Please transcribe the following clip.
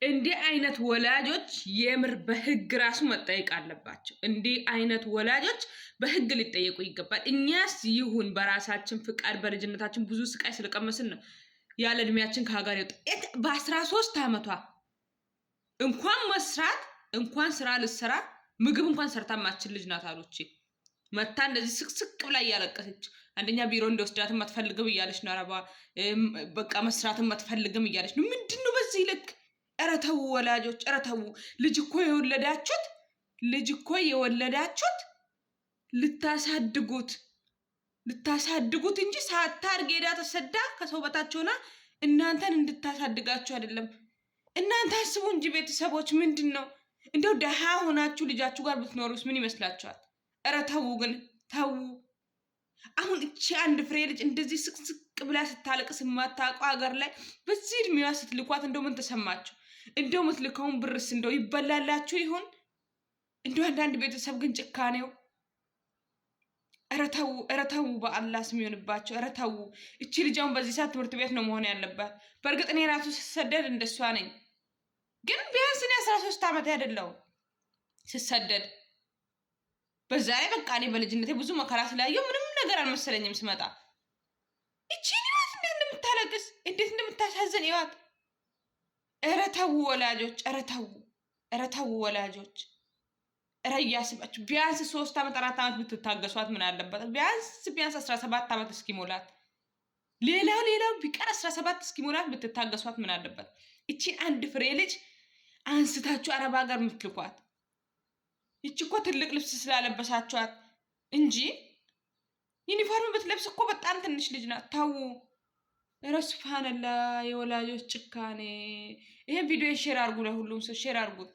እንዲህ አይነት ወላጆች የምር በህግ ራሱ መጠየቅ አለባቸው። እንዲህ አይነት ወላጆች በህግ ሊጠየቁ ይገባል። እኛስ ይሁን በራሳችን ፍቃድ በልጅነታችን ብዙ ስቃይ ስለቀመስን ነው ያለ እድሜያችን ከሀገር ይወጣ። በ13 ዓመቷ እንኳን መስራት እንኳን ስራ ልትሰራ ምግብ እንኳን ሰርታ ማችል ልጅ ናት አሉች። መታ እንደዚህ ስቅስቅ ብላ እያለቀሰች አንደኛ ቢሮ እንደወስዳትም አትፈልግም እያለች ነው። አረባ በቃ መስራትም አትፈልግም እያለች ነው። ምንድነው በዚህ ልክ? ኧረ ተው ወላጆች፣ ኧረ ተው። ልጅ እኮ የወለዳችሁት ልታሳድጉት እንጂ ሳታርግ ሄዳ ተሰዳ ከሰው በታች ሆና እናንተን እንድታሳድጋችሁ አይደለም። እናንተ አስቡ እንጂ ቤተሰቦች፣ ምንድን ነው እንደው ደሃ ሆናችሁ ልጃችሁ ጋር ብትኖሩስ ምን ይመስላችኋል? ኧረ ተው ግን ተው። አሁን እቺ አንድ ፍሬ ልጅ እንደዚህ ስቅስቅ ብላ ስታለቅስ የማታውቀው ሀገር ላይ በዚህ እድሜዋ ስትልኳት እንደው ምን ተሰማችሁ? እንደው ምትልከውን ብርስ እንደው ይበላላችሁ ይሆን? እንደው አንዳንድ ቤተሰብ ግን ጭካኔው ኧረ ተው በአላህ ስም ይሆንባቸው። ኧረ ተው። እቺ ልጃውን በዚህ ሰዓት ትምህርት ቤት ነው መሆን ያለባት። በእርግጥ እኔ ራሱ ስሰደድ እንደሷ ነኝ፣ ግን ቢያንስ እኔ 13 ዓመት አይደለሁም ስሰደድ። በዛ ላይ በቃ እኔ በልጅነቴ ብዙ መከራ ስላየው ምንም ነገር አልመሰለኝም ስመጣ። እቺ ልጅ እንዴት እንደምታለቅስ እንዴት እንደምታሳዝን ይዋት። ኧረ ተው ወላጆች፣ ኧረ ተው ወላጆች። ኧረ እያስባችሁ ቢያንስ 3 ዓመት 4 ዓመት ብትታገሷት ምን አለበት? ቢያንስ 17 ዓመት እስኪሞላት፣ ሌላው ቢቀር 17 እስኪሞላት ብትታገሷት ምን አለበት? እቺ አንድ ፍሬ ልጅ አንስታችሁ አረብ ሀገር የምትልኳት። ይቺ እኮ ትልቅ ልብስ ስላለበሳችኋት እንጂ ዩኒፎርም ብትለብስ እኮ በጣም ትንሽ ልጅ ናት። ተው። ኧረ ሱብሃንአላህ የወላጆች ጭካኔ። ይሄን ቪዲዮ ሼር አድርጉ፣ ለሁሉም ሰው ሼር አድርጉት።